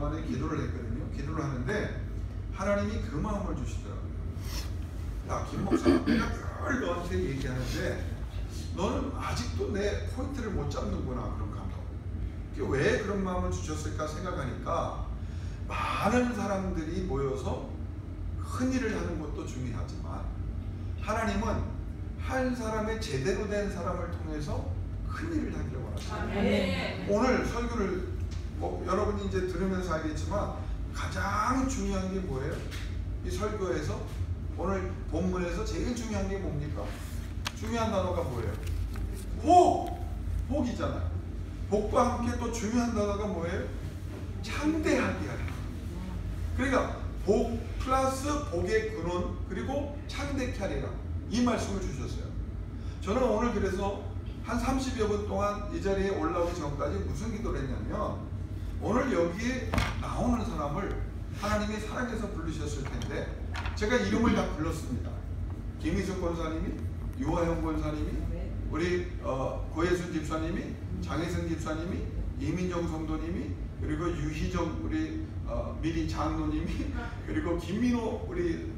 동안에 기도를 했거든요. 기도를 하는데 하나님이 그 마음을 주시더라고요. 야, 김 목사, 내가 늘 너한테 얘기하는데 너는 아직도 내 포인트를 못 잡는구나. 그런 감동. 왜 그런 마음을 주셨을까 생각하니까 많은 사람들이 모여서 큰 일을 하는 것도 중요하지만 하나님은 한 사람의 제대로 된 사람을 통해서 큰 일을 하기를 원하십니다. 오늘 설교를 여러분이 이제 들으면서 알겠지만 가장 중요한 게 뭐예요? 이 설교에서 오늘 본문에서 제일 중요한 게 뭡니까? 중요한 단어가 뭐예요? 복이잖아요. 복과 함께 또 중요한 단어가 뭐예요? 창대하게 하라. 그러니까 복 플러스 복의 근원 그리고 창대케 하리라, 이 말씀을 주셨어요. 저는 오늘 그래서 한 30여 분 동안 이 자리에 올라오기 전까지 무슨 기도를 했냐면, 오늘 여기에 나오는 사람을 하나님이 사랑해서 부르셨을 텐데 제가 이름을 다 불렀습니다. 김희숙 권사님이, 유화영 권사님이, 우리 고예순 집사님이, 장혜승 집사님이, 이민정 성도님이, 그리고 유희정 우리 미리 장로님이, 그리고 김민호 우리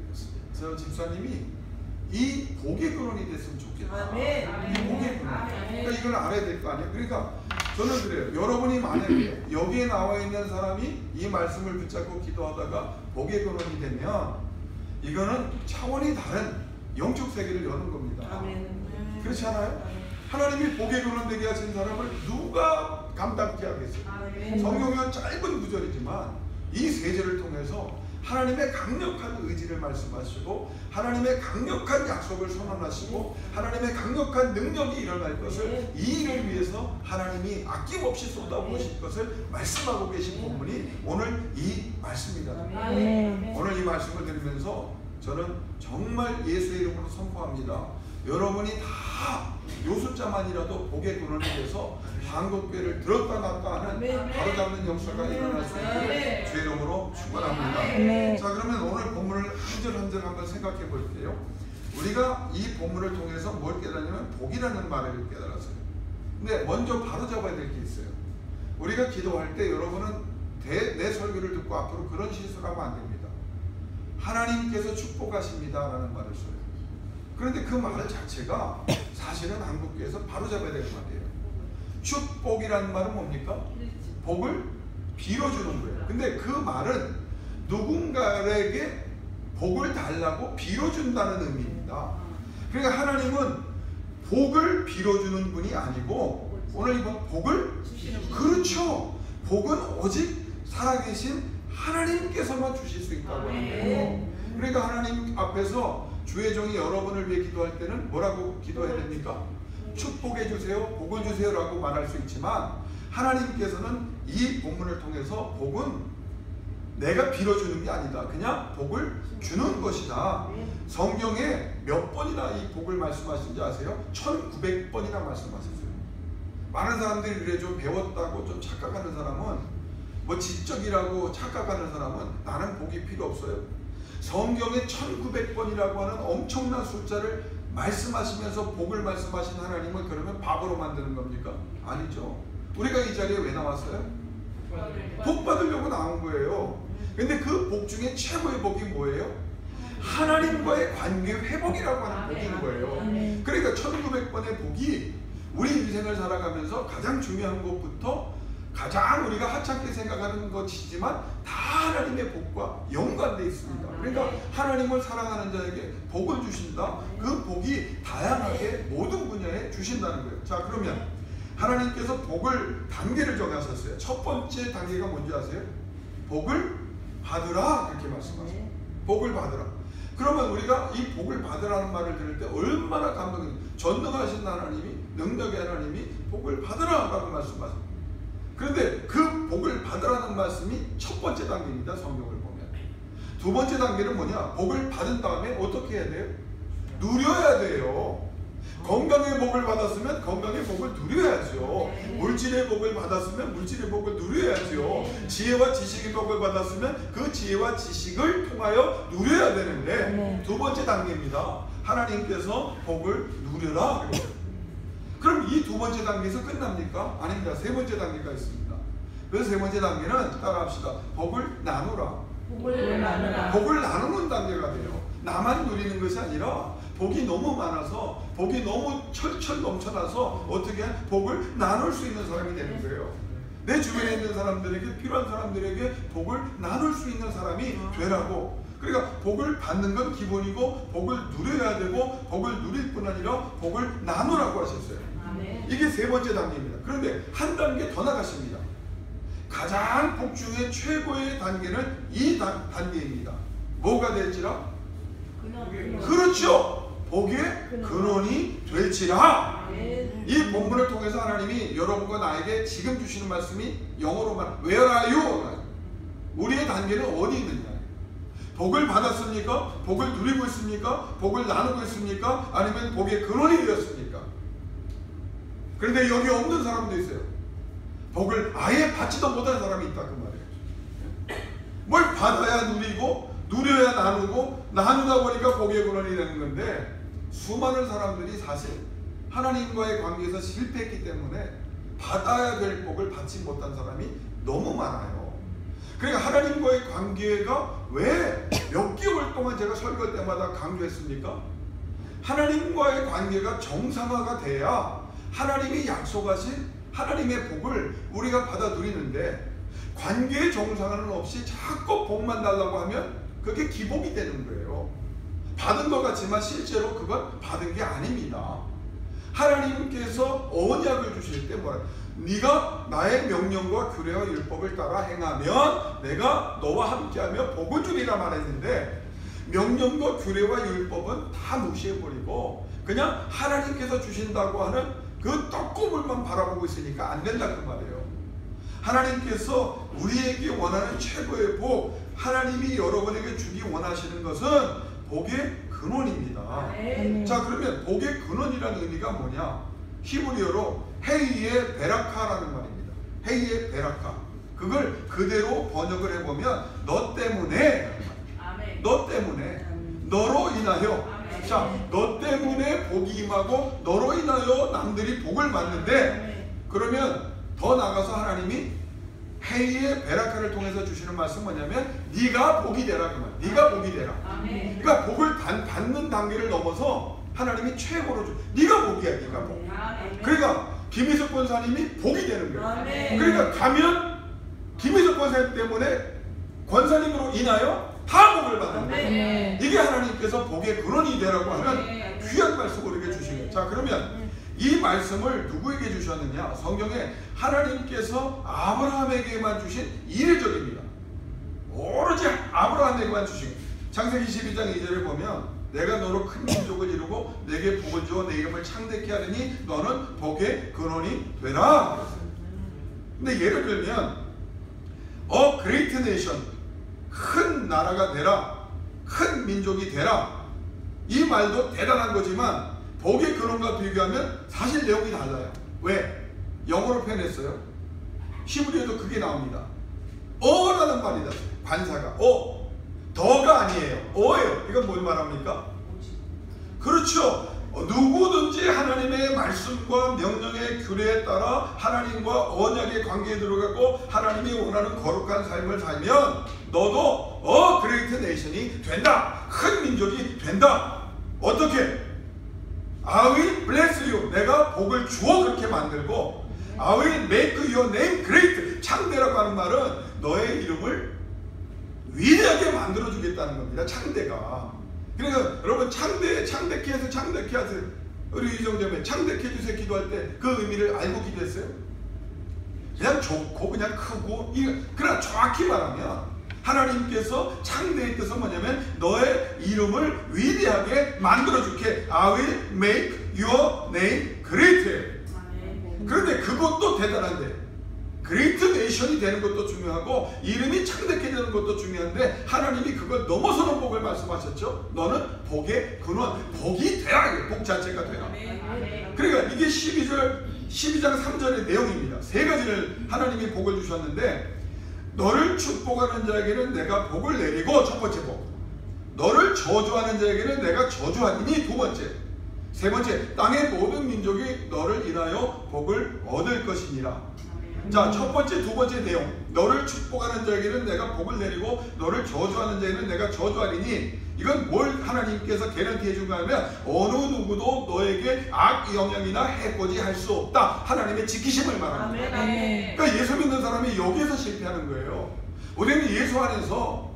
집사님이 이 복의 근원이 됐으면 좋겠다. 이 복의 근원. 그러니까 이걸 알아야 될 거 아니에요. 그러니까 저는 그래요. 여러분이 만약에 여기에 나와 있는 사람이 이 말씀을 붙잡고 기도하다가 복의 근원이 되면 이거는 차원이 다른 영적 세계를 여는 겁니다. 그렇지 않아요? 하나님이 복의 근원 되게 하신 사람을 누가 감당케 하겠어요? 성경은 짧은 구절이지만 이 세절을 통해서 하나님의 강력한 의지를 말씀하시고 하나님의 강력한 약속을 선언하시고 하나님의 강력한 능력이 일어날 것을, 이 일을 위해서 하나님이 아낌없이 쏟아부으실 것을 말씀하고 계신 본문이 오늘 이 말씀입니다. 오늘 이 말씀을 들으면서 저는 정말 예수의 이름으로 선포합니다. 여러분이 다 요 숫자만이라도 복의 근원이 돼서 한국교회를 들었다 놨다 하는 바로잡는 역사가 일어날 수 있기를 주의 이름으로 축원합니다. 자, 그러면 오늘 본문을 한 절 한 절 한번 생각해 볼게요. 우리가 이 본문을 통해서 뭘 깨달냐면 복이라는 말을 깨달았어요. 근데 먼저 바로잡아야 될 게 있어요. 우리가 기도할 때 여러분은 내 설교를 듣고 앞으로 그런 실수를 하면 안 됩니다. 하나님께서 축복하십니다 라는 말을 써요. 그런데 그 말 자체가 사실은 한국교회에서 바로잡아야 될 말이에요. 축복이라는 말은 뭡니까? 복을 빌어주는 거예요. 근데 그 말은 누군가에게 복을 달라고 빌어준다는 의미입니다. 그러니까 하나님은 복을 빌어주는 분이 아니고 오늘 이번 복을, 그렇죠, 복은 오직 살아계신 하나님께서만 주실 수 있다고 하는 거예요. 그러니까 하나님 앞에서 주의 종이 여러분을 위해 기도할 때는 뭐라고 기도해야 됩니까? 축복해 주세요, 복을 주세요 라고 말할 수 있지만 하나님께서는 이 본문을 통해서 복은 내가 빌어주는 게 아니다, 그냥 복을 주는 것이다. 성경에 몇 번이나 이 복을 말씀하신지 아세요? 1900번이나 말씀하셨어요. 많은 사람들이 그래 좀 배웠다고 좀 착각하는 사람은, 뭐 지적이라고 착각하는 사람은 나는 복이 필요 없어요. 성경에 1900번이라고 하는 엄청난 숫자를 말씀하시면서 복을 말씀하신 하나님은 그러면 바보로 만드는 겁니까? 아니죠. 우리가 이 자리에 왜 나왔어요? 복 받으려고 나온 거예요. 근데 그 복 중에 최고의 복이 뭐예요? 하나님과의 관계 회복이라고 하는 복인 거예요. 그러니까 1900번의 복이 우리 인생을 살아가면서 가장 중요한 것부터 가장 우리가 하찮게 생각하는 것이지만 다 하나님의 복과 연관되어 있습니다. 그러니까 하나님을 사랑하는 자에게 복을 주신다. 그 복이 다양하게 모든 분야에 주신다는 거예요. 자, 그러면 하나님께서 복을 단계를 정하셨어요. 첫 번째 단계가 뭔지 아세요? 복을 받으라, 그렇게 말씀하세요. 복을 받으라. 그러면 우리가 이 복을 받으라는 말을 들을 때 얼마나 감동이, 전능하신 하나님이, 능력의 하나님이 복을 받으라 라고 말씀하세요. 그런데 그 복을 받으라는 말씀이 첫 번째 단계입니다. 성경을 보면. 두 번째 단계는 뭐냐? 복을 받은 다음에 어떻게 해야 돼요? 누려야 돼요. 건강의 복을 받았으면 건강의 복을 누려야죠. 물질의 복을 받았으면 물질의 복을 누려야죠. 지혜와 지식의 복을 받았으면 그 지혜와 지식을 통하여 누려야 되는데 두 번째 단계입니다. 하나님께서 복을 누려라 그래요. 그럼 이 두 번째 단계에서 끝납니까? 아닙니다. 세 번째 단계가 있습니다. 그래서 세 번째 단계는 따라합시다. 복을 나누라. 복을 나누라. 복을 나누는 단계가 돼요. 나만 누리는 것이 아니라 복이 너무 많아서, 복이 너무 철철 넘쳐나서 어떻게 복을 나눌 수 있는 사람이 되는 거예요. 내 주변에 있는 사람들에게, 필요한 사람들에게 복을 나눌 수 있는 사람이 되라고. 그러니까 복을 받는 건 기본이고 복을 누려야 되고 복을 누릴 뿐 아니라 복을 나누라고 하셨어요. 이게 세 번째 단계입니다. 그런데 한 단계 더 나가십니다. 가장 복 중에 최고의 단계는 이 단계입니다. 뭐가 될지라? 그렇죠. 복의 근원이 될지라. 이 본문을 통해서 하나님이 여러분과 나에게 지금 주시는 말씀이 영어로만 Where are you? 우리의 단계는 어디 있느냐? 복을 받았습니까? 복을 누리고 있습니까? 복을 나누고 있습니까? 아니면 복의 근원이 되었습니까? 그런데 여기 없는 사람도 있어요. 복을 아예 받지도 못한 사람이 있다 그 말이에요. 뭘 받아야 누리고 누려야 나누고 나누다 보니까 복의 근원이 되는 건데, 수많은 사람들이 사실 하나님과의 관계에서 실패했기 때문에 받아야 될 복을 받지 못한 사람이 너무 많아요. 그러니까 하나님과의 관계가 왜 몇 개월 동안 제가 설교할 때마다 강조했습니까? 하나님과의 관계가 정상화가 돼야 하나님이 약속하신 하나님의 복을 우리가 받아 누리는데, 관계의 정상화는 없이 자꾸 복만 달라고 하면 그게 기복이 되는 거예요. 받은 것 같지만 실제로 그건 받은 게 아닙니다. 하나님께서 언약을 주실 때 뭐라, 네가 나의 명령과 규례와 율법을 따라 행하면 내가 너와 함께하며 복을 주리라 말했는데, 명령과 규례와 율법은 다 무시해버리고 그냥 하나님께서 주신다고 하는 그 떡고물만 바라보고 있으니까 안 된다 그 말이에요. 하나님께서 우리에게 원하는 최고의 복, 하나님이 여러분에게 주기 원하시는 것은 복의 근원입니다. 자, 그러면 복의 근원이라는 의미가 뭐냐? 히브리어로 헤이의 베라카라는 말입니다. 헤이의 베라카. 그걸 그대로 번역을 해보면 너 때문에, 너 때문에, 너로 인하여. 자, 너 때문에 복이 임하고 너로 인하여 남들이 복을 받는데, 그러면 더 나가서 하나님이 헤이의 베라카를 통해서 주시는 말씀은 뭐냐면 네가 복이 되라 그 말. 네가 복이 되라. 그러니까 복을 받는 단계를 넘어서 하나님이 최고로 줘. 네가 복이야, 네가 복. 그러니까 김희석 권사님이 복이 되는 거예요. 그러니까 가면 김희석 권사님 때문에 권사님으로 인하여 다 복을 받는 거예요. 이게 하나님께서 복의 근원이 되라고 하는 귀한 말씀을 우리에게 주신 거예요. 자, 그러면 이 말씀을 누구에게 주셨느냐? 성경에 하나님께서 아브라함에게만 주신 이례적입니다. 오로지 아브라함에게만 주신 거예요. 창세기 22장 2절에 보면 내가 너로 큰 민족을 이루고 내게 복을 주어 내 이름을 창대케 하리니 너는 복의 근원이 되라. 근데 예를 들면 A great nation, 큰 나라가 되라, 큰 민족이 되라, 이 말도 대단한 거지만 복의 근원과 비교하면 사실 내용이 달라요. 왜? 영어로 표현했어요. 히브리어도 그게 나옵니다. 어라는 말이다. 관사가 더가 아니에요. 어예요. 이건 뭘 말합니까? 그렇죠. 누구든지 하나님의 말씀과 명령의 규례에 따라 하나님과 언약의 관계에 들어가고 하나님이 원하는 거룩한 삶을 살면 너도 그레이트 네이션이 된다. 큰 민족이 된다. 어떻게? I will bless you. 내가 복을 주어 그렇게 만들고 I will make your name great. 창대라고 하는 말은 너의 이름을 위대하게 만들어주겠다는 겁니다. 창대가. 그러니까 여러분 창대케 해서 창대케 하세요. 우리 이정재면 창대케 해주세요 기도할 때 그 의미를 알고 기도했어요? 그냥 좋고 그냥 크고 그러나 정확히 말하면 하나님께서 창대의 뜻은 뭐냐면 너의 이름을 위대하게 만들어줄게. I will make your name great. 그런데 그것도 대단한데 그레이트 네이션이 되는 것도 중요하고 이름이 창대케 되는 것도 중요한데 하나님이 그걸 넘어서는 복을 말씀하셨죠. 너는 복의 근원, 복이 되라. 복 자체가 되라. 그러니까 이게 12장 3절의 내용입니다. 세 가지를 하나님이 복을 주셨는데 너를 축복하는 자에게는 내가 복을 내리고 첫 번째 복, 너를 저주하는 자에게는 내가 저주하리니 두 번째, 세 번째 땅의 모든 민족이 너를 인하여 복을 얻을 것이니라. 자, 첫 번째, 두 번째 내용. 너를 축복하는 자에게는 내가 복을 내리고 너를 저주하는 자에게는 내가 저주하리니, 이건 뭘 하나님께서 개런티 해준 거냐면 어느 누구도 너에게 악 영향이나 해코지 할 수 없다. 하나님의 지키심을 말합니다. 아멘. 그러니까 예수 믿는 사람이 여기에서 실패하는 거예요. 우리는 예수 안에서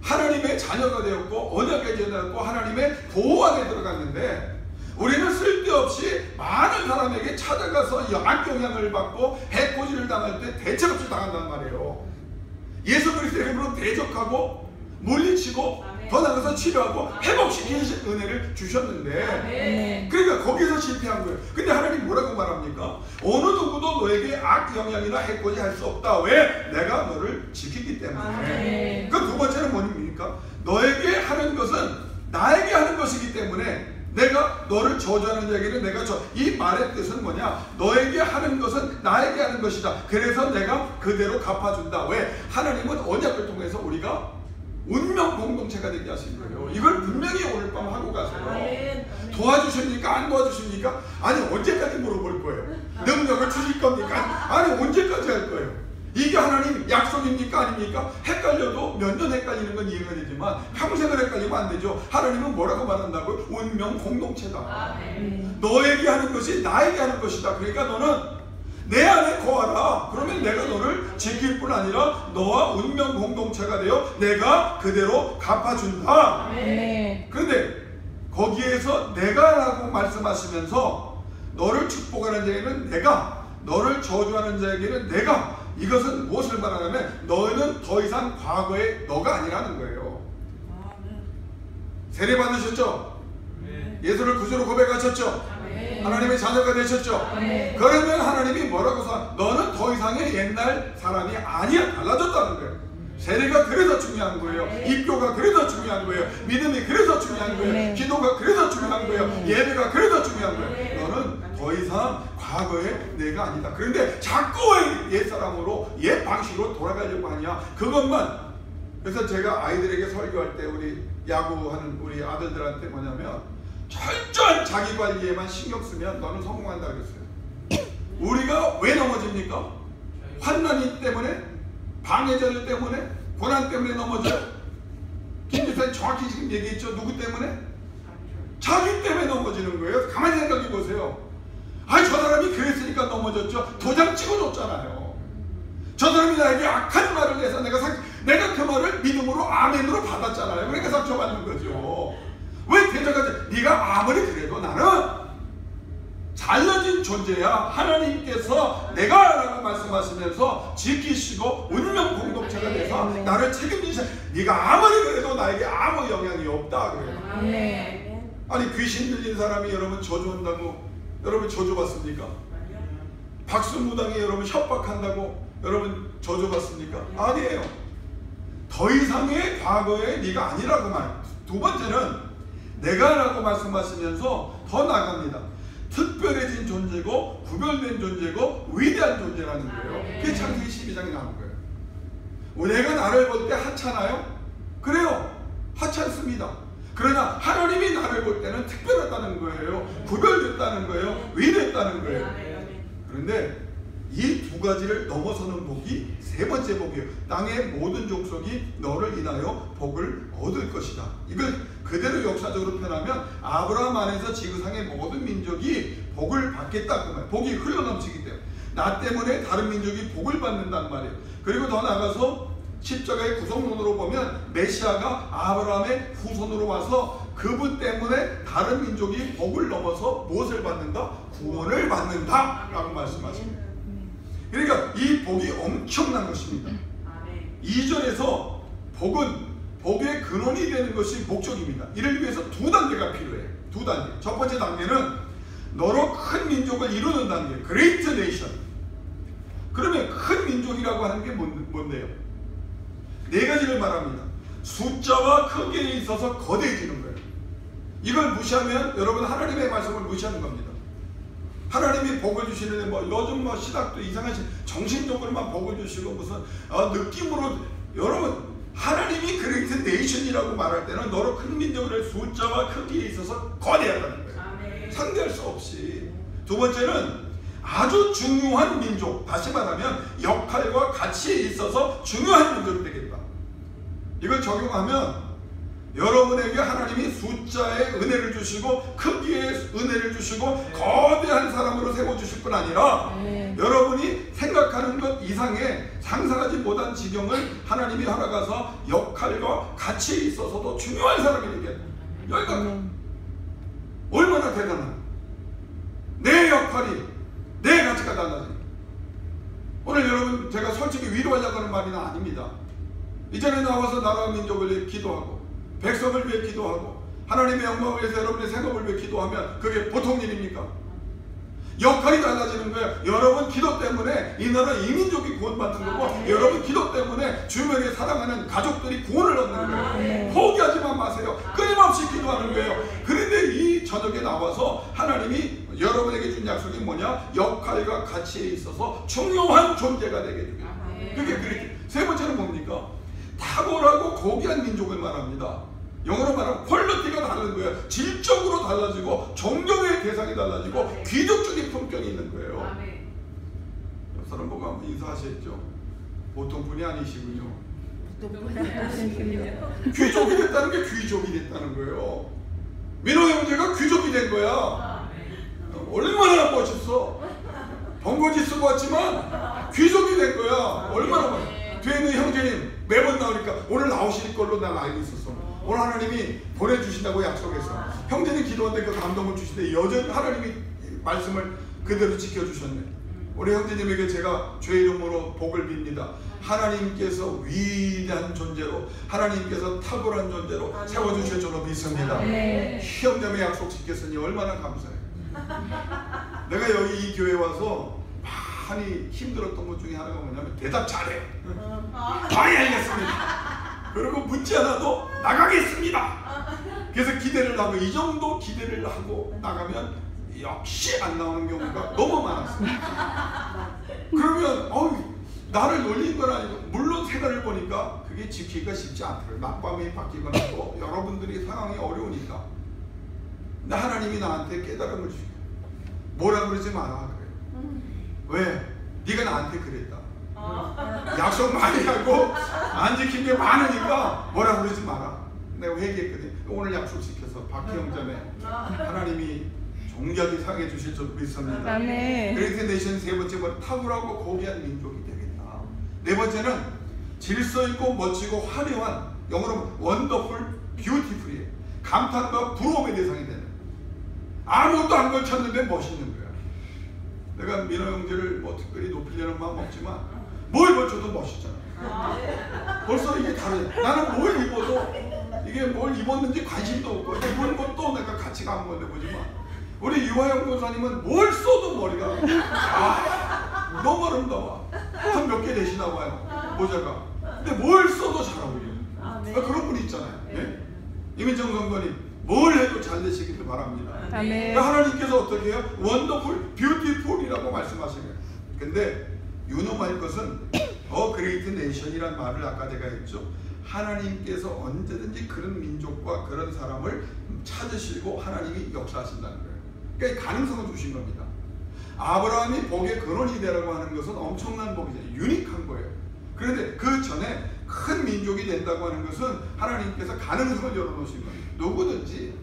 하나님의 자녀가 되었고 언약의 되었고 하나님의 보호 안에 들어갔는데, 우리는 쓸데없이 많은 사람에게 찾아가서 악영향을 받고 해코지를 당할 때 대책 없이 당한단 말이에요. 예수 그리스도의 이름으로 대적하고 물리치고 더 나가서 치료하고 회복시키신 은혜를 주셨는데, 그러니까 거기서 실패한 거예요. 근데 하나님 뭐라고 말합니까? 어느 누구도 너에게 악 영향이나 해코지 할 수 없다. 왜? 내가 너를 지키기 때문에. 그 두 번째는 뭡니까? 너에게 하는 것은 나에게 하는 것이기 때문에 내가 너를 저주하는 자에게는 내가 이 말의 뜻은 뭐냐? 너에게 하는 것은 나에게 하는 것이다. 그래서 내가 그대로 갚아준다. 왜? 하나님은 언약을 통해서 우리가 운명 공동체가 되게 하신 거예요. 이걸 분명히 오늘 밤 하고 가세요. 도와주십니까? 안 도와주십니까? 아니, 언제까지 물어볼 거예요? 능력을 주실 겁니까? 아니, 언제까지 할 거예요? 이게 하나님 약속입니까? 아닙니까? 헷갈려도 몇 년 헷갈리는 건 이해가 되지만 평생을 헷갈리면 안 되죠. 하나님은 뭐라고 말한다고요? 운명 공동체다. 너에게 하는 것이 나에게 하는 것이다. 그러니까 너는 내 안에 거하라. 그러면 내가 너를 지킬 뿐 아니라 너와 운명 공동체가 되어 내가 그대로 갚아준다. 그런데 거기에서 내가라고 말씀하시면서 너를 축복하는 자에게는 내가, 너를 저주하는 자에게는 내가, 이것은 무엇을 말하냐면 너희는 더 이상 과거의 너가 아니라는 거예요. 세례 받으셨죠? 예수를 구주로 고백하셨죠? 하나님의 자녀가 되셨죠? 그러면 하나님이 뭐라고 써? 너는 더 이상의 옛날 사람이 아니야. 달라졌다는 거예요. 세례가 그래서 중요한 거예요. 입교가 그래서 중요한 거예요. 믿음이 그래서 중요한 거예요. 기도가 그래서 중요한 거예요. 예배가 그래서 중요한 거예요. 너는 더 이상 과거의 내가 아니다. 그런데 자꾸 옛사람으로 옛 방식으로 돌아가려고 하냐? 그것만. 그래서 제가 아이들에게 설교할 때 우리 야구하는 우리 아들들한테 뭐냐면 철저한 자기 관리에만 신경 쓰면 너는 성공한다 그랬어요. 우리가 왜 넘어집니까? 환난이 때문에, 방해자들 때문에, 고난 때문에 넘어져요. 김 지사님 정확히 지금 얘기했죠. 누구 때문에? 자기 때문에 넘어지는 거예요. 가만히 생각해 보세요. 아니, 저 사람이 그랬으니까 넘어졌죠. 도장 찍어줬잖아요. 저 사람이 나에게 악한 말을 해서 내가 그 말을 믿음으로 아멘으로 받았잖아요. 그러니까 상처받는 거죠. 왜 대적하지? 네가 아무리 그래도 나는 잘라진 존재야. 하나님께서 내가 라고 말씀하시면서 지키시고 운명 공동체가 돼서 나를 책임지셔. 네가 아무리 그래도 나에게 아무 영향이 없다 그래요. 아니, 귀신 들린 사람이 여러분 저주한다고 여러분 저주받습니까? 박수무당이 여러분 협박한다고 여러분 저주받습니까? 아니에요. 더 이상의 과거의 네가 아니라고 말. 두 번째는 내가 라고 말씀하시면서 더 나갑니다. 특별해진 존재고 구별된 존재고 위대한 존재라는 거예요. 그게 창세기 12장에 나온 거예요. 내가 나를 볼 때 하찮아요? 그래요. 하찮습니다. 그러나 하나님이 나를 볼 때는 특별하다는 거예요. 구별됐다는 거예요. 위대했다는 거예요. 그런데 이 두 가지를 넘어서는 복이 세 번째 복이에요. 땅의 모든 족속이 너를 인하여 복을 얻을 것이다. 이걸 그대로 역사적으로 표현하면 아브라함 안에서 지구상의 모든 민족이 복을 받겠다 그 말. 복이 흘러넘치기 때문에 나 때문에 다른 민족이 복을 받는단 말이에요. 그리고 더 나가서 십자가의 구속론으로 보면 메시아가 아브라함의 후손으로 와서 그분 때문에 다른 민족이 복을 넘어서 무엇을 받는다? 구원을 받는다 라고 말씀하십니다. 그러니까 이 복이 엄청난 것입니다. 2절에서 복은 복의 근원이 되는 것이 목적입니다. 이를 위해서 두 단계가 필요해요. 두 단계. 첫 번째 단계는 너로 큰 민족을 이루는 단계, Great Nation. 그러면 큰 민족이라고 하는 게 뭔데요? 네 가지를 말합니다. 숫자와 크기에 있어서 거대해지는 거예요. 이걸 무시하면 여러분 하나님의 말씀을 무시하는 겁니다. 하나님이 복을 주시는데 요즘 신학도 이상한 정신적으로만 복을 주시고 무슨 느낌으로 여러분 하나님이 그레이트 네이션이라고 말할 때는 너로 큰 민족을 숫자와 크기에 있어서 거대하다는 거예요. 상대할 수 없이. 두 번째는 아주 중요한 민족, 다시 말하면 역할과 가치에 있어서 중요한 민족이 되겠다. 이걸 적용하면 여러분에게 하나님이 숫자의 은혜를 주시고 크기의 은혜를 주시고 거대한 사람으로 세워주실 뿐 아니라 여러분이 생각하는 것 이상의 상상하지 못한 지경을 하나님이 허락하사 역할과 가치에 있어서도 중요한 사람이 되겠다. 여기가 얼마나 대단한, 내 역할이, 내 가치가 달라진. 오늘 여러분, 제가 솔직히 위로하려고 하는 말은 아닙니다. 이전에 나와서 나라 민족을 위해 기도하고 백성을 위해 기도하고 하나님의 영광을 위해서 여러분의 생업을 위해 기도하면 그게 보통 일입니까? 역할이 달라지는 거예요. 여러분 기도 때문에 이 나라 이민족이 구원받는 거고 여러분 기도 때문에 주변에 사랑하는 가족들이 구원을 얻는 거예요. 포기하지만 마세요. 끊임없이 기도하는 거예요. 그런데 이 저녁에 나와서 하나님이 여러분에게 준 약속이 뭐냐? 역할과 가치에 있어서 중요한 존재가 되게 됩니다. 그게 그렇게. 세 번째는 뭡니까? 탁월하고 고귀한 민족을 말합니다. 영어로 말하면 퀄리티가 다른 거예요. 질적으로 달라지고 존경의 대상이 달라지고 귀족적인 품격이 있는 거예요. 옆 사람 보고 한번 인사하셨죠? 보통 분이 아니시군요. 귀족이 됐다는 게 귀족이 됐다는 거예요. 민호 형제가 귀족이 된 거야. 얼마나 멋있어. 번거지 쓰고 왔지만 귀족이 된 거야. 얼마나 멋있어. 뒤에 있는 형제님 매번 나오니까 오늘 나오실 걸로 난 알고 있었어. 오늘 하나님이 보내주신다고 약속했어. 형제님 기도한데 그 감동을 주시는데 여전히 하나님이 말씀을 그대로 지켜주셨네. 우리 형제님에게 제가 주의 이름으로 복을 빕니다. 하나님께서 위대한 존재로, 하나님께서 탁월한 존재로 세워주실 줄로 믿습니다. 형제의 약속 지켰으니 얼마나 감사해요. 내가 여기 이 교회 와서 많이 힘들었던 것 중에 하나가 뭐냐면 대답 잘해. 많이 알겠습니다. 그리고 묻지 않아도 나가겠습니다. 그래서 기대를 하고 이 정도 기대를 하고 나가면 역시 안 나오는 경우가 너무 많았어요. 그러면 나를 놀린 건 아니고 물론 생각을 보니까 그게 지키기가 쉽지 않더라고요. 낮밤이 바뀌거나 또 여러분들이 상황이 어려우니까. 근데 하나님이 나한테 깨달음을 주셔요. 뭐라 그러지 마라 그래요. 왜? 네가 나한테 그랬다. 약속 많이 하고 안 지킨 게 많으니까 뭐라 그러지 마라. 내가 회개했거든. 오늘 약속 지켜서 박희영자매 하나님이 존귀하게 상해 주실 줄 믿습니다. 그레이트 네이션 세 번째 번 탁월하고 고귀한 민족이 되겠다. 네 번째는 질서 있고 멋지고 화려한, 영어로 원더풀, 뷰티풀이에요. 감탄과 부러움의 대상이 되는. 아무것도 안 걸쳤는데 멋있는 거야. 내가 민호 형제를 뭐 특별히 높이려는 마음 없지만 뭘 걸쳐도 멋있잖아. 벌써 이게 다르잖아. 나는 뭘 입어도 이게 뭘 입었는지 관심도 없고 입은 것도 내가 가치가 안 건데 보지만 우리 유화영 권사님은 뭘 써도 머리가 너무 아름다워. 한 몇 개 되시나 봐요, 모자가. 근데 뭘 써도 잘 어울려요. 그런 분이 있잖아요. 네? 이민정 성도님 뭘 해도 잘 되시기를 바랍니다. 하나님께서 어떻게 해요? 원더풀, 뷰티풀이라고 말씀하시네요. 근데 유념할 것은 그레이트 네이션이란 말을 아까 내가 했죠. 하나님께서 언제든지 그런 민족과 그런 사람을 찾으시고 하나님이 역사하신다는 거예요. 그러니까 가능성을 주신 겁니다. 아브라함이 복의 근원이 되라고 하는 것은 엄청난 복이잖아요. 유니크한 거예요. 그런데 그 전에 큰 민족이 된다고 하는 것은 하나님께서 가능성을 열어놓으신 거예요. 누구든지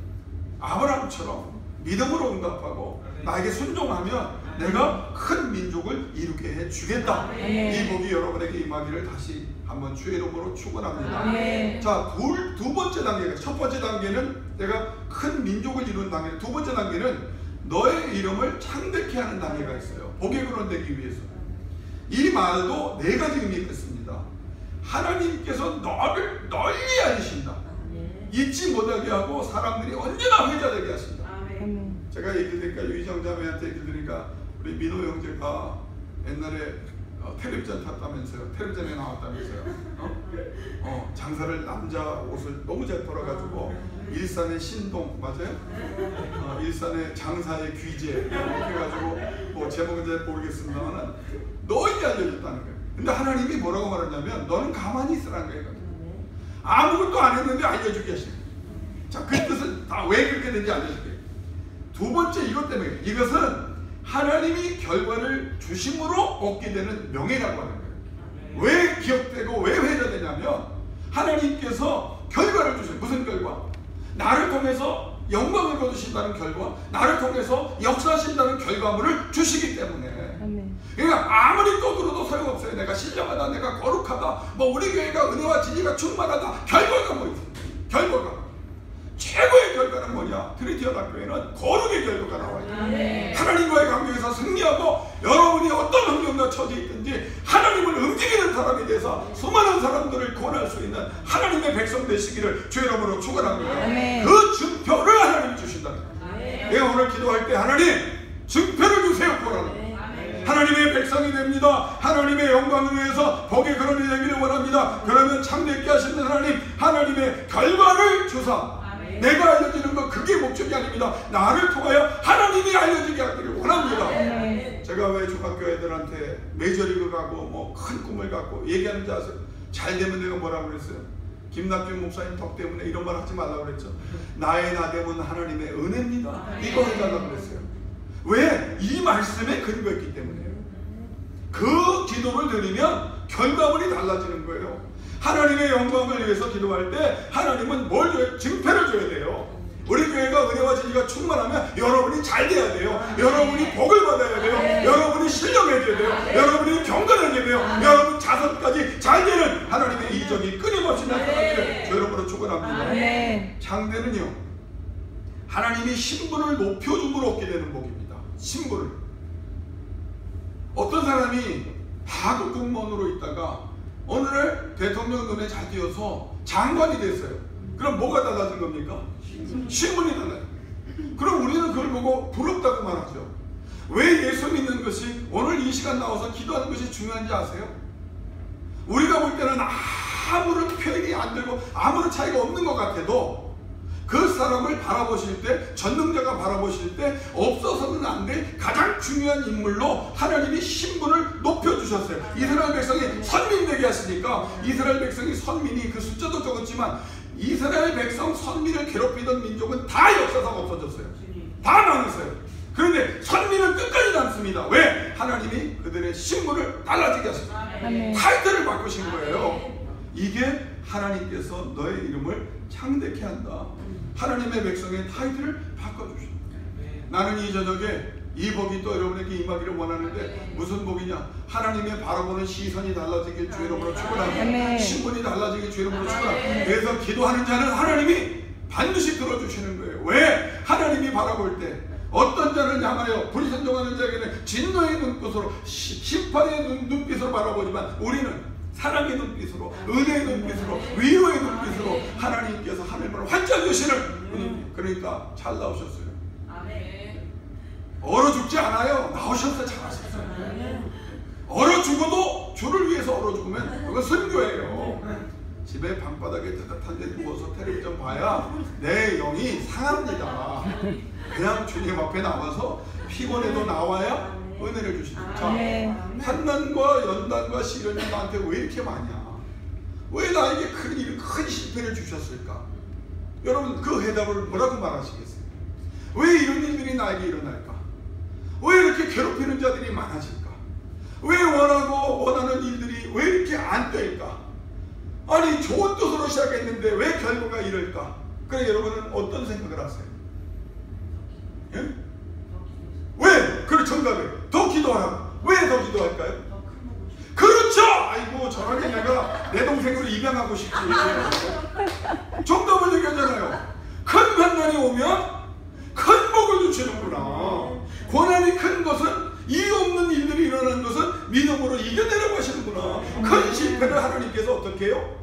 아브라함처럼 믿음으로 응답하고 나에게 순종하면 내가 큰 민족을 이루게 해주겠다. 이 복이 여러분에게 임하기를 다시 한번 주의 이름으로 축원합니다. 자, 두 번째 단계가, 첫 번째 단계는 내가 큰 민족을 이루는 단계, 두 번째 단계는 너의 이름을 창대케 하는 단계가 있어요. 복의 근원 되기 위해서. 이 말도 네 가지 의미가 있습니다. 하나님께서 너를 널리 알리신다. 잊지 못하게 하고 사람들이 언제나 회자되게 하신다. 제가 얘기 드리니까 유희정 자매한테 얘기 드리니까 우리 민호 형제가 옛날에 텔레비전 탔다면서요. 텔레비전에 나왔다면서요. 장사를 남자 옷을 너무 잘 털어가지고 일산의 신동 맞아요? 일산의 장사의 귀재 이렇게 해가지고 뭐 제목은 잘 모르겠습니다만 널리 알려줬다는 거예요. 근데 하나님이 뭐라고 말하냐면 너는 가만히 있으라는 거예요. 아무것도 안 했는데 알려주게 하시는 거예요. 자, 그 뜻은 다 왜 그렇게 된지 알려줄게요. 두 번째 이것 때문에 이것은 하나님이 결과를 주심으로 얻게 되는 명예라고 하는 거예요. 왜 기억되고 왜 회자되냐면 하나님께서 결과를 주세요. 무슨 결과? 나를 통해서 영광을 거두신다는 결과, 나를 통해서 역사하신다는 결과물을 주시기 때문에. 그러니까 아무리 떠들어도 소용없어요. 내가 신령하다, 내가 거룩하다, 뭐 우리 교회가 은혜와 진리가 충만하다. 결과가 뭐 있어요? 결과가 최고의 결과는 뭐냐? 트리티언 학교에는 거룩의 결과가 나와요. 하나님과의 관계에서 승리하고 여러분이 어떤 환경과 처지에 있든지 하나님을 움직이는 사람이 돼서 수많은 사람들을 구원할 수 있는 하나님의 백성 되시기를 주의 이름으로 축원합니다. 그 증표를 하나님이 주신다는 거예요. 내가 오늘 기도할 때 하나님 증표를 주세요. 구원하는 하나님의 백성이 됩니다. 하나님의 영광을 위해서 복의 근원이 되기를 원합니다. 그러면 참되게 하시는 하나님, 하나님의 결과를 주사 내가 알려지는 것 그게 목적이 아닙니다. 나를 통하여 하나님이 알려지게 하기를 원합니다. 제가 왜 중학교 애들한테 메이저리그 가고 뭐 큰 꿈을 갖고 얘기하는지 아세요? 잘 되면 내가 뭐라고 그랬어요? 김낙균 목사님 덕 때문에 이런 말 하지 말라고 그랬죠. 나의 나됨은 하나님의 은혜입니다. 이거 해달라고 그랬어요. 왜? 이 말씀에 근거 있기 때문에요. 그 기도를 드리면 결과물이 달라지는 거예요. 하나님의 영광을 위해서 기도할 때 하나님은 뭘 줘요? 증표를 줘야 돼요. 우리 교회가 은혜와 진리가 충만하면 여러분이 잘 돼야 돼요. 여러분이 복을 받아야 돼요. 여러분이 신령해져야 돼요. 여러분이 경건해져야 돼요. 여러분 자손까지 잘 되는 하나님의 이적이 끊임없이 나타나기를 저 여러분으로 축원합니다. 장대는요, 하나님이 신분을 높여줌으로 얻게 되는 복입니다. 신분을. 어떤 사람이 하급 공무원으로 있다가 어느 날 대통령 눈에 잘 띄어서 장관이 됐어요. 그럼 뭐가 달라진 겁니까? 신분이 달라요. 그럼 우리는 그걸 보고 부럽다고 말하죠. 왜 예수 믿는 것이 오늘 이 시간 나와서 기도하는 것이 중요한지 아세요? 우리가 볼 때는 아무런 표현이 안 되고 아무런 차이가 없는 것 같아도 그 사람을 바라보실 때, 전능자가 바라보실 때 없어서는 안 될 가장 중요한 인물로 하나님이 신분을 높여주셨어요. 이스라엘 백성이 선민 되게 하시니까 이스라엘 백성이 선민이 그 숫자도 적었지만 이스라엘 백성 선민을 괴롭히던 민족은 다 역사상 없어졌어요. 다 망했어요. 그런데 선민은 끝까지 남습니다. 왜? 하나님이 그들의 신분을 달라지게 하십니다. 타이틀을 바꾸신 거예요. 이게 하나님께서 너의 이름을 창대케 한다. 하나님의 백성의 타이틀을 바꿔주십니다. 나는 이 저녁에 이 복이 또 여러분에게 임하기를 원하는데 무슨 복이냐? 하나님의 바라보는 시선이 달라지길 주의 이름으로 축원합니다. 신분이 달라지길 주의 이름으로 축원합니다. 그래서 기도하는 자는 하나님이 반드시 들어주시는 거예요. 왜? 하나님이 바라볼 때 어떤 자를 향하여 불순종하는 자에게는 진노의 눈빛으로 심판의 눈빛으로 바라보지만 우리는 사랑의 눈빛으로, 은혜의 눈빛으로, 위로의 눈빛으로 하나님께서 하늘문을 활짝 여시는 그러니까 잘 나오셨어요. 얼어 죽지 않아요. 나오셨어요. 잘하셨어요. 얼어 죽어도 주를 위해서 얼어 죽으면 그건 순교예요. 집에 방바닥에 따뜻한 데 누워서 텔레비전 봐야 내 영이 상합니다. 그냥 주님 앞에 나와서 피곤해도 나와야 은혜를 주십니다. 자, 환난과 연단과 시련이 나한테 왜 이렇게 많냐? 왜 나에게 큰 실패를 주셨을까? 여러분 그 해답을 뭐라고 말하시겠어요? 왜 이런 일들이 나에게 일어날까? 왜 이렇게 괴롭히는 자들이 많아질까? 왜 원하는 일들이 왜 이렇게 안 될까? 아니 좋은 뜻으로 시작했는데 왜 결과가 이럴까? 그래 여러분은 어떤 생각을 하세요? 예? 왜? 그래 정답이에요. 더 기도하라고. 왜 더 기도할까요? 그렇죠! 아이고 저렇게 내가 내 동생으로 입양하고 싶지. 정답을 얘기하잖아요. 큰 환난이 오면 큰 복을 주시는구나. 고난이 큰 것은 이유 없는 일들이 일어나는 것은 믿음으로 이겨내라고 하시는구나. 큰 실패를 하나님께서 어떻게 해요?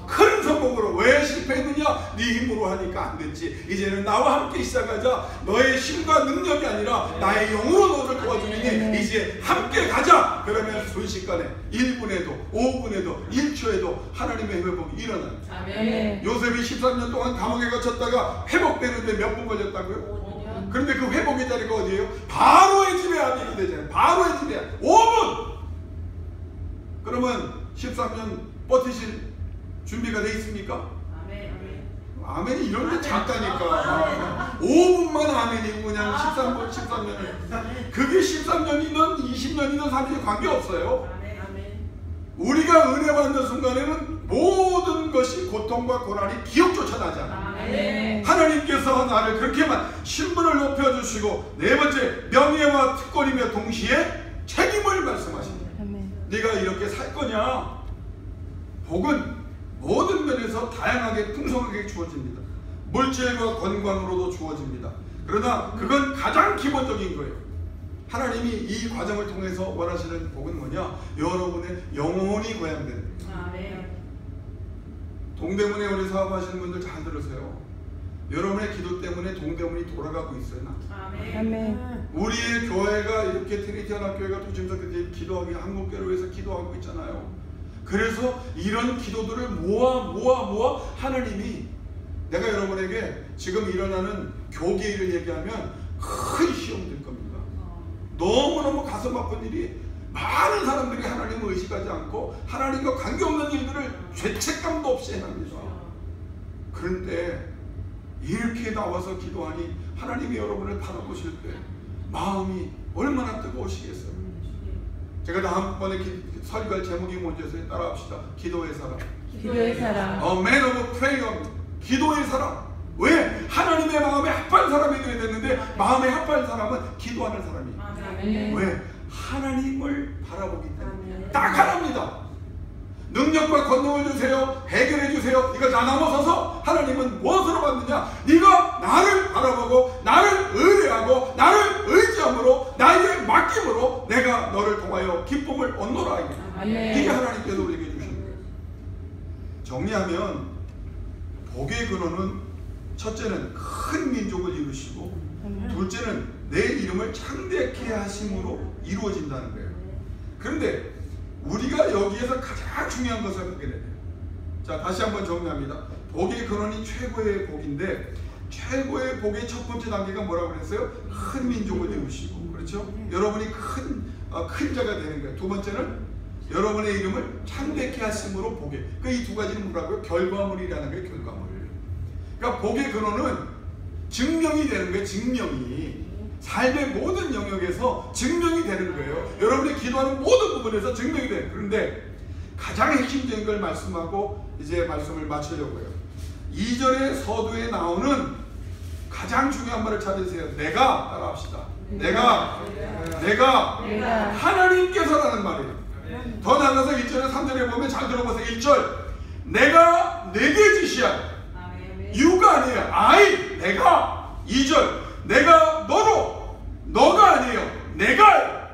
큰 성공으로. 왜 실패했느냐? 네 힘으로 하니까 안 됐지. 이제는 나와 함께 시작하자. 너의 힘과 능력이 아니라 나의 영으로 너를 도와주니 이제 함께 가자. 그러면 순식간에 1분에도 5분에도 1초에도 하나님의 회복이 일어나요. 요셉이 13년 동안 감옥에 갇혔다가 회복되는데 몇 분 걸렸다고요? 그런데 그 회복의 자리가 어디예요? 바로의 집에 아들이 되잖아요. 바로의 집에 5분. 그러면 13년 버티실 준비가 돼 있습니까? 아멘이 이런 게 작다니까. 5분만 아멘이고 그냥 13번, 13년을. 그게 13년이든 20년이든 30년 관계없어요. 우리가 은혜 받는 순간에는 모든 것이 고통과 고난이 기억조차 나지 않아요. 하나님께서 나를 그렇게만 신분을 높여주시고, 네 번째, 명예와 특권이며 동시에 책임을 말씀하십니다. 네가 이렇게 살 거냐? 복은 모든 면에서 다양하게 풍성하게 주어집니다. 물질과 건강으로도 주어집니다. 그러나 그건 가장 기본적인 거예요. 하나님이 이 과정을 통해서 원하시는 복은 뭐냐? 여러분의 영혼이 고양되는 거예요. 동대문에 우리 사업하시는 분들 잘 들으세요. 여러분의 기도 때문에 동대문이 돌아가고 있어요. 아멘. 우리의 교회가 이렇게 트리티 하나교회가 도심석에 기도하기, 한국교회를 위해서 기도하고 있잖아요. 그래서 이런 기도들을 모아 하나님이, 내가 여러분에게 지금 일어나는 교계 일을 얘기하면 큰 시험 될 겁니다. 너무너무 가슴 아픈 일이, 많은 사람들이 하나님을 의식하지 않고 하나님과 관계없는 일들을 죄책감도 없이 해납니다. 그런데 이렇게 나와서 기도하니 하나님이 여러분을 바라보실 때 마음이 얼마나 뜨거우시겠어요. 제가 다음번에 설교할 제목이 뭔지 따라합시다. 기도의 사람. 기도의 사람. Man of prayer. 기도의 사람. 왜? 하나님의 마음에 합한 사람이 되어야 되는데, 마음에 합한 사람은 기도하는 사람이에요. 왜? 하나님을 바라보기 때문에. 딱 하나입니다. 능력과 권능을 주세요. 해결해 주세요. 이거 다 넘어서서 하나님은 무엇으로 받느냐? 네가 나를 바라보고 나를 의뢰하고 나를 의지함으로 나에게 맡김으로 내가 너를 통하여 기쁨을 얻노라. 이게 하나님께서 우리에게 주신 거예요. 정리하면 복의 근원은 첫째는 큰 민족을 이루시고, 둘째는 내 이름을 창대케 하심으로 이루어진다는 거예요. 그런데 우리가 여기에서 가장 중요한 것을 보게 돼요. 자, 다시 한번 정리합니다. 복의 근원이 최고의 복인데, 최고의 복의 첫 번째 단계가 뭐라고 그랬어요? 큰 민족을 이루시고, 그렇죠? 여러분이 큰 자가 되는 거예요. 두 번째는 여러분의 이름을 창대케 하심으로 복의. 그 이 두 가지는 뭐라고요? 결과물이라는 거예요. 결과물. 그러니까 복의 근원은 증명이 되는 거예요. 증명이. 삶의 모든 영역에서 증명이 되는 거예요. 여러분이 기도하는 모든 부분에서 증명이 돼요. 그런데 가장 핵심적인 걸 말씀하고 이제 말씀을 마치려고 해요. 2절의 서두에 나오는 가장 중요한 말을 찾으세요. 내가, 따라합시다. 내가 하나님께서라는 말이에요. 더 나가서 1절에 3절에 보면 잘 들어보세요. 1절, 내가 내게 지시한, 유가 아니에요. I, 내가. 2절, 내가 너로, 너가 아니에요. 내가.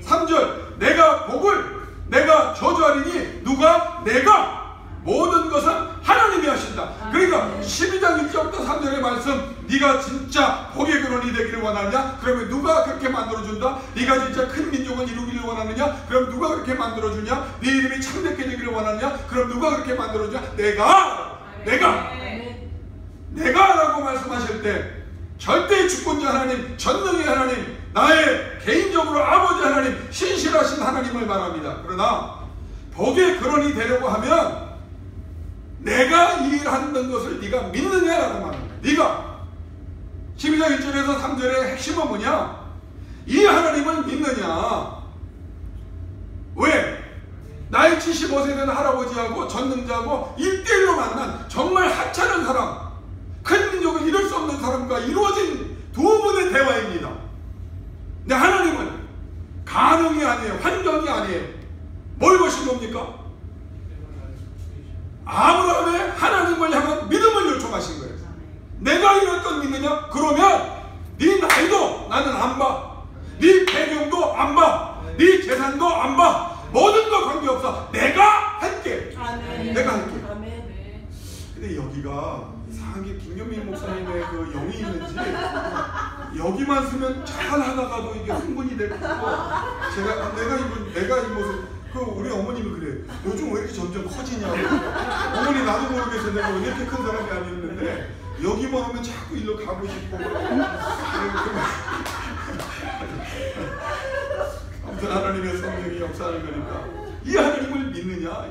3절, 내가 복을, 내가 저주하리니 누가? 내가. 모든 것은 하나님이 하신다. 그러니까 12장 1절부터 3절의 말씀, 네가 진짜 복의 근원이 되기를 원하느냐? 그러면 누가 그렇게 만들어준다? 네가 진짜 큰 민족을 이루기를 원하느냐? 그럼 누가 그렇게 만들어주냐? 네 이름이 창대케 되기를 원하느냐? 그럼 누가 그렇게 만들어주냐? 내가 라고 말씀하실 때 절대 주권자 하나님, 전능의 하나님, 나의 개인적으로 아버지 하나님, 신실하신 하나님을 말합니다. 그러나 복의 근원이 되려고 하면 내가 일하는 것을 네가 믿느냐라고 말합니다. 네가 12장 1절에서 3절의 핵심은 뭐냐? 이 하나님을 믿느냐? 왜? 나이 75세 된 할아버지하고 전능자하고 1대1로 만난 정말 하찮은 사람, 큰 민족을 이룰 수 없는 사람과 이루어진 두 분의 대화입니다. 근데 하나님은 가능이 아니에요. 환경이 아니에요. 뭘 보신 겁니까? 아브라함의 하나님을 향한 믿음을 요청하신 거예요. 내가 이럴 것 믿느냐? 그러면 네 나이도 나는 안 봐. 네 배경도 안 봐. 네 재산도 안 봐. 모든 거 관계없어. 내가 할게. 내가 할게. 근데 여기가 이상하게 김경민 목사님의 그 영이 있는지 여기만 쓰면 잘 하다가도 이게 흥분이 될 거고, 내가 이 모습, 그 우리 어머님이 그래. 요즘 왜 이렇게 점점 커지냐고. 어머니 나도 모르겠어. 내가 왜 이렇게 큰 사람이 아니었는데 여기만 오면 자꾸 일로 가고 싶고. 아무튼 하나님의 성령이 역사하는 거니까 이 하나님을 믿느냐?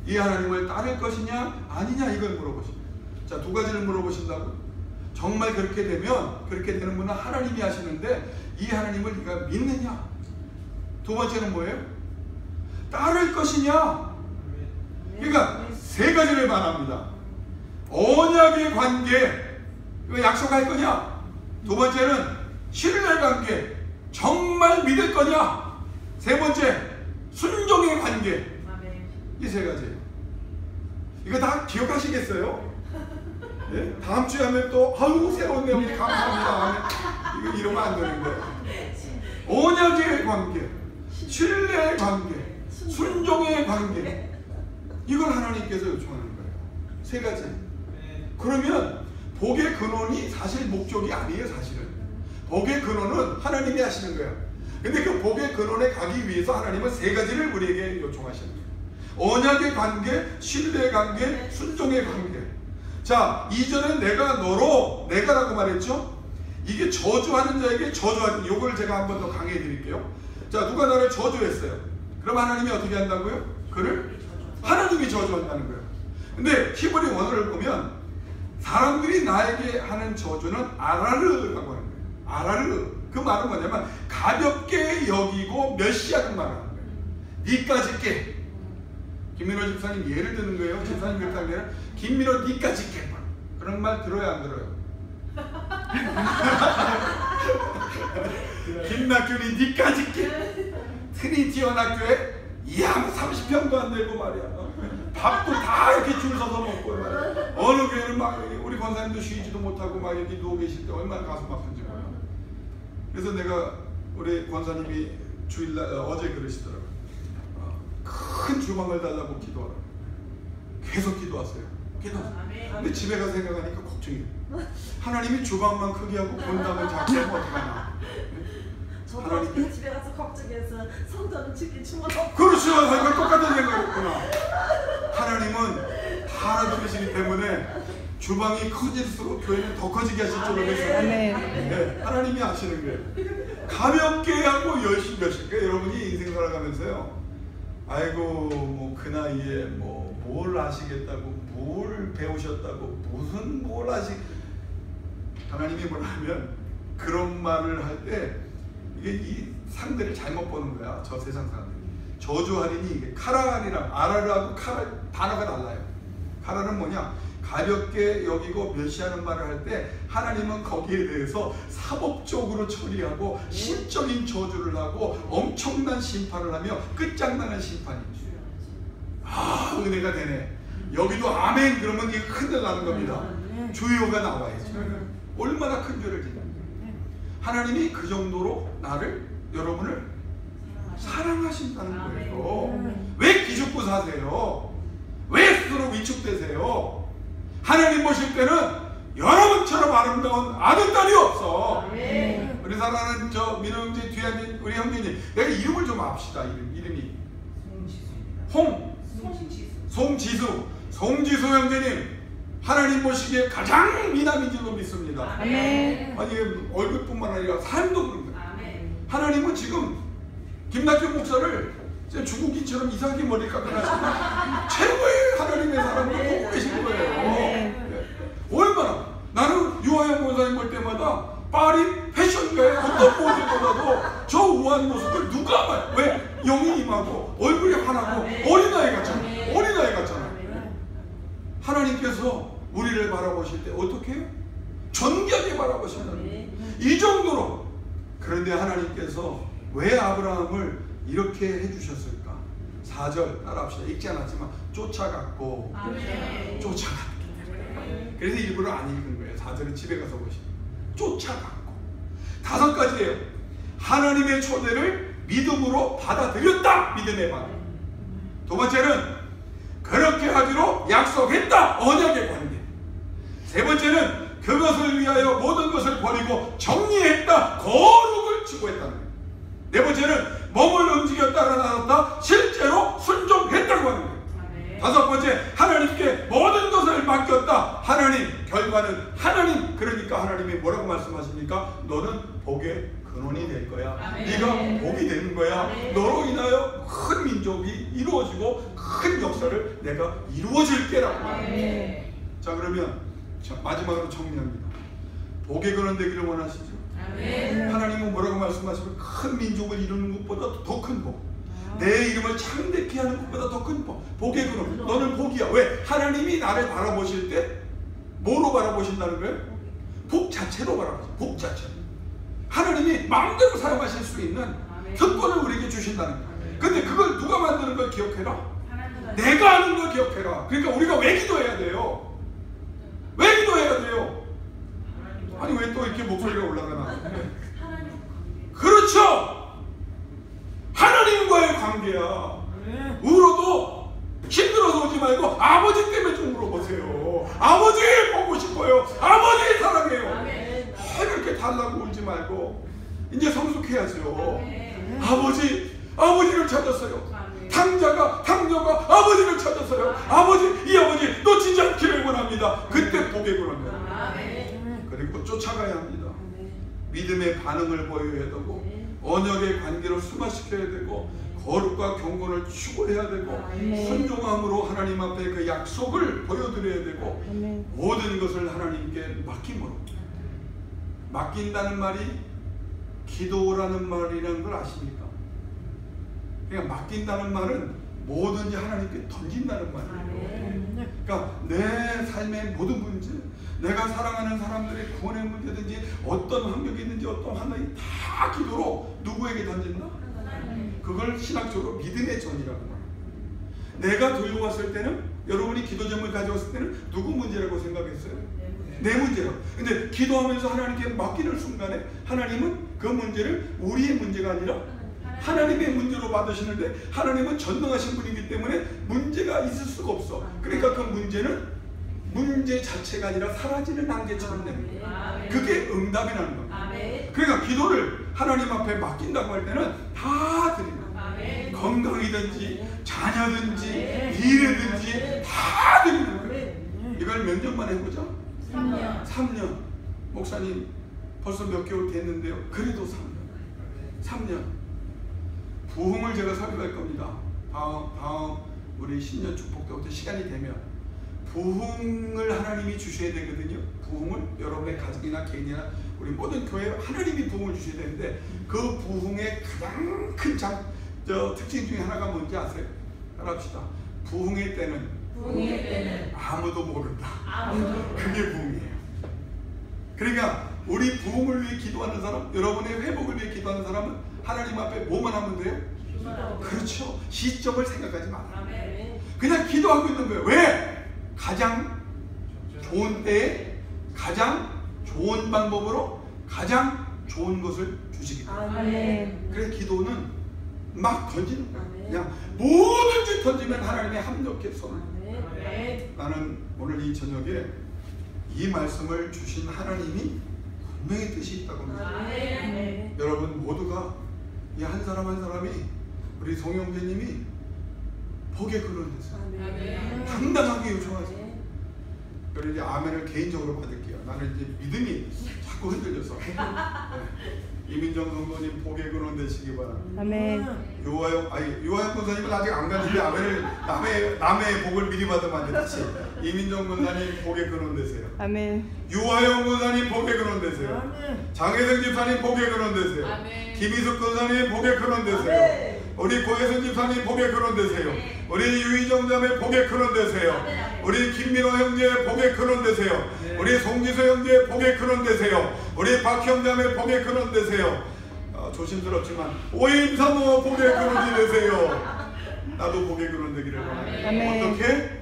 이 하나님을 따를 것이냐 아니냐 이걸 물어보십니다. 자, 두 가지를 물어보신다고. 정말 그렇게 되면, 그렇게 되는 분은 하나님이 하시는데 이 하나님을 네가 믿느냐? 두 번째는 뭐예요? 따를 것이냐? 그러니까 세 가지를 말합니다. 언약의 관계, 이거 약속할 거냐? 두 번째는 신뢰 관계, 정말 믿을 거냐? 세 번째, 순종의 관계. 이 세 가지예요. 이거 다 기억하시겠어요? 네? 다음 주에 하면 또 아유 새로운 내용이 감사합니다. 이거 이러면 안 되는 거예요. 언약의 관계, 신뢰의 관계, 순종의 관계. 이걸 하나님께서 요청하는 거예요. 세 가지. 그러면 복의 근원이 사실 목적이 아니에요. 사실은 복의 근원은 하나님이 하시는 거예요. 근데 그 복의 근원에 가기 위해서 하나님은 세 가지를 우리에게 요청하시는 거예요. 언약의 관계, 신뢰의 관계, 순종의 관계. 자, 이전에 내가 너로, 내가라고 말했죠? 이게 저주하는 자에게 저주하는, 요걸 제가 한 번 더 강의해 드릴게요. 자, 누가 나를 저주했어요. 그럼 하나님이 어떻게 한다고요? 그를? 하나님이 저주한다는 거예요. 근데 히브리 원어를 보면 사람들이 나에게 하는 저주는 아라르라고 하는 거예요. 아라르. 그 말은 뭐냐면 가볍게 여기고 멸시하는 말을 하는 거예요. 니까짓 게. 김민호 집사님 예를 드는 거예요. 집사님 그렇게 하는 게 아니라 김민호 니까짓 게. 그런 말 들어요, 안 들어요? 김낙균이 니까짓 게. 트리티원 학교에 이야 30평도 안 되고 말이야. 밥도 다 이렇게 줄 서서 먹고 말이야. 어느 교회는 막 우리 권사님도 쉬지도 못하고 막 여기 누워 계실 때 얼마나 가슴 아픈지 몰라요. 그래서 내가 우리 권사님이 주일날 어제 그러시더라고요. 큰 주방을 달라고 기도하라고. 계속 기도하세요. 기도하세요. 근데 집에 가서 생각하니까 걱정이에요. 하나님이 주방만 크게 하고 본당을 작게 하면 어떡하나. 저도 집에 가서 걱정해서 성전은 짓기 주문하고. 그렇죠. 똑같은 생각이었구나. 하나님은 다 알아두시기 때문에 주방이 커질수록 교회는 더 커지게 하실 줄로 믿습니다. 네, 하나님이 아시는 거예요. 가볍게 하고 열심히 하실 거예요. 여러분이 인생 살아가면서요. 아이고 뭐 그 나이에 뭐 뭘 아시겠다고, 뭘 배우셨다고, 무슨 뭘 하나님이 뭐라 하면 그런 말을 할 때 이게 이 상대를 잘못 보는 거야. 저 세상 사람들이. 저주하리니 이게 카라리랑 아라르하고 단어가 달라요. 카라는 뭐냐? 가볍게 여기고 멸시하는 말을 할 때 하나님은 거기에 대해서 사법적으로 처리하고 신적인 저주를 하고 엄청난 심판을 하며 끝장나는 심판입니다. 아, 은혜가 되네. 여기도 아멘 그러면 이게 큰일 나는 겁니다. 주요가 나와야지. 얼마나 큰 죄를 짓는가. 하나님이 그 정도로 나를, 여러분을 사랑하신다는 거예요. 왜 기죽고 사세요? 왜 스스로 위축되세요? 하나님 보실 때는 여러분처럼 아름다운 아들, 딸이 없어. 우리 사랑하는 저 민호 형제 뒤에 앉은 우리 형제님, 내가 이름을 좀 압시다. 이름이 송지수 형제님, 하나님 보시기에 가장 미남인 줄로 믿습니다. 아멘. 아니 얼굴뿐만 아니라 삶도 그런 거예요. 하나님은 지금 김낙균 목사를 중국인처럼 이상하게 머리 깎아가지고 최고의 하나님의 사람으로 보고 계신 거예요. 네. 얼마나 나는 유아영 권사님 볼 때마다 파리 패션가의 어떤 모델보다도 저 우아한 모습을 누가 봐요? 왜? 영이 임하고 얼굴이 환하고 어린아이 같잖아요. 어린아이 같잖아요. 하나님께서 우리를 바라보실 때 어떻게 해요? 존귀하게 바라보신다는 거예요. 이 정도로. 그런데 하나님께서 왜 아브라함을 이렇게 해주셨을까? 4절 따라합시다. 읽지 않았지만 쫓아갔고 쫓아갔기 때문에. 그래서 일부러 안 읽은 거예요. 4절은 집에 가서 보시면 쫓아갔고. 5가지예요. 하나님의 초대를 믿음으로 받아들였다. 믿음의 반. 두 번째는 그렇게 하기로 약속했다. 언약의 관계. 세 번째는 그것을 위하여 모든 것을 버리고 정리했다. 거룩을 추구했다는 거예요. 네 번째는 몸을 움직였다가 나눴다. 실제로 순종했다고 하는 거예요. 다섯 번째, 하나님께 모든 것을 맡겼다. 하나님, 결과는 하나님. 그러니까 하나님이 뭐라고 말씀하십니까? 너는 복의 근원이 될 거야. 네가 복이 되는 거야. 너로 인하여 큰 민족이 이루어지고 큰 역사를 내가 이루어질게라고. 자, 그러면 자, 마지막으로 정리합니다. 복의 근원 되기를 원하시죠? 아멘. 하나님은 뭐라고 말씀하시면 큰 민족을 이루는 것보다 더 큰 복, 내 이름을 창대케 하는 것보다 더 큰 복, 복의 근원. 너는 복이야. 왜? 하나님이 나를 바라보실 때 뭐로 바라보신다는 거예요? 복 자체로 바라보세요. 복 자체로. 하나님이 마음대로 사용하실 수 있는 특권을 우리에게 주신다는 거예요. 근데 그걸 누가 만드는 걸 기억해라? 내가 하는 걸 기억해라. 그러니까 우리가 왜 기도해야 돼요? 왜 기도해야 돼요? 아니 왜 또 이렇게 목소리가 올라가나? 그렇죠! 하나님과의 관계야. 울어도 힘들어서 오지 말고 아버지 때문에 좀 울어보세요. 아버지 보고 싶어요. 아버지 사랑해요. 그렇게 달라고 울지 말고 이제 성숙해야죠. 아버지를 찾았어요. 탕자가 아버지를 찾았어요. 아버지, 이 아버지 놓치지 않기를 원합니다. 그때 복의 근원입니다. 그리고 쫓아가야 합니다. 믿음의 반응을 보여야 되고 언약의 관계를 순화시켜야 되고 거룩과 경건을 추구해야 되고 순종함으로 하나님 앞에 그 약속을 보여드려야 되고 모든 것을 하나님께 맡김으로. 맡긴다는 말이 기도라는 말이라는 걸 아십니까? 그러니까 맡긴다는 말은 뭐든지 하나님께 던진다는 말이에요. 그러니까 내 삶의 모든 문제, 내가 사랑하는 사람들의 구원의 문제든지 어떤 환경이 있는지 어떤 환경이 다 기도로 누구에게 던진다? 그걸 신학적으로 믿음의 전이라고 말합니다. 내가 들고 왔을 때는, 여러분이 기도점을 가져왔을 때는 누구 문제라고 생각했어요? 내 문제라고. 근데 기도하면서 하나님께 맡기는 순간에 하나님은 그 문제를 우리의 문제가 아니라 하나님의 문제로 받으시는데, 하나님은 전능하신 분이기 때문에 문제가 있을 수가 없어. 그러니까 그 문제는 문제 자체가 아니라 사라지는 안개처럼 됩니다. 그게 응답이라는 겁니다. 그러니까 기도를 하나님 앞에 맡긴다고 할 때는 다 드립니다. 건강이든지 자녀든지 일이든지 다 드리는 거예요. 이걸 몇 년만 해보자? 3년. 목사님 벌써 몇 개월 됐는데요. 그래도 3년. 부흥을 제가 설교할 겁니다. 다음 우리 신년 축복 때부터 시간이 되면 부흥을 하나님이 주셔야 되거든요. 부흥을 여러분의 가정이나 개인이나 우리 모든 교회에 하나님이 부흥을 주셔야 되는데, 그 부흥의 가장 큰 특징 중에 하나가 뭔지 아세요? 따라합시다. 부흥의 때는 아무도 모른다. 그게 부흥이에요. 그러니까 우리 부흥을 위해 기도하는 사람, 여러분의 회복을 위해 기도하는 사람은 하나님 앞에 뭐만 하면 돼요? 그렇죠. 시점을 생각하지 마라. 그냥 기도하고 있는 거예요. 왜? 가장 좋은 때에 가장 좋은 방법으로 가장 좋은 것을 주시기 때문에. 그래서 기도는 막 던지는 거예요. 그냥 뭐든지 던지면 하나님의 합력해서. 나는 오늘 이 저녁에 이 말씀을 주신 하나님이 분명히 뜻이 있다고 합니다. 여러분 모두가 이 한 사람 한 사람이 우리 송영재님이 복의 근원 됐어요. 당당하게 요청하세요. 그리고 이제 아멘을 개인적으로 받을게요. 나는 이제 믿음이 자꾸 흔들려서. 이민정 성도님 복의 근원 되시기 바랍니다. 아멘. 유아영 권사님은 아직 안 갔는데 아멘을 남의 복을 미리 받으면 안 되지. 이민정 권사님 복의 근원 되세요. 아멘. 유아영 권사님 복의 근원 되세요. 아멘. 장혜성 집사님 복의 근원 되세요. 아멘. 김희숙 권사님 복의 근원 되세요. 아멘. 우리 고혜선 집사님 복의 근원 되세요. 네. 우리 유희정 자매 복의 근원 되세요. 아멘. 우리 김민호 형제 복의 근원 되세요. 네. 우리 송지수 형제 복의 근원 되세요. 우리 박형 자매 복의 근원 되세요. 조심스럽지만 오임사모 복의 근원이 되세요. 나도 복의 근원 되기를 바랍니다. 아멘. 어떻게?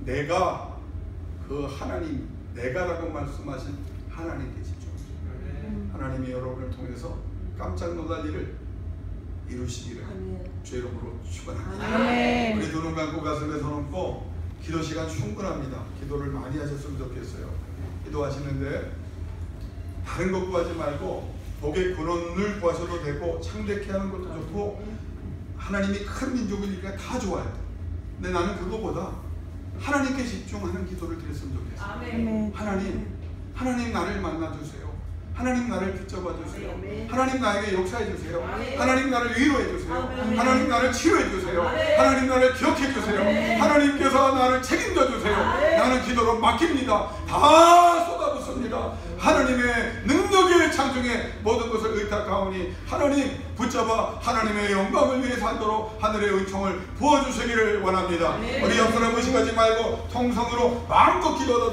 내가 그 하나님, 내가라고 말씀하신 하나님께시죠. 하나님이 여러분을 통해서 깜짝 놀랄 일을 이루시기를 주의 이름으로 축원합니다. 아멘. 우리 두 눈 감고 가슴에 손 얹고 기도 시간 충분합니다. 기도를 많이 하셨으면 좋겠어요. 기도하시는데 다른 것 구하지 말고 복의 근원을 구하셔도 되고 창대케 하는 것도 좋고 하나님이 큰 민족이니까 다 좋아요. 근데 나는 그거보다 하나님께 집중하는 기도를 드렸으면 좋겠어요. 아멘. 하나님 나를 만나주세요. 하나님 나를 붙잡아 주세요. 아멘. 하나님 나에게 역사해 주세요. 아멘. 하나님 나를 위로해 주세요. 아멘. 하나님 나를 치료해 주세요. 아멘. 하나님 나를 기억해 주세요. 아멘. 하나님께서 나를 책임져 주세요. 아멘. 나는 기도로 맡깁니다. 다 쏟아붓습니다. 하나님의 능력의 창조에 모든 것을 의탁하오니 하나님 붙잡아 하나님의 영광을 위해 살도록 하늘의 은총을 부어주시기를 원합니다. 우리 옆사람 의식하지 말고 통성으로 마음껏 기도하다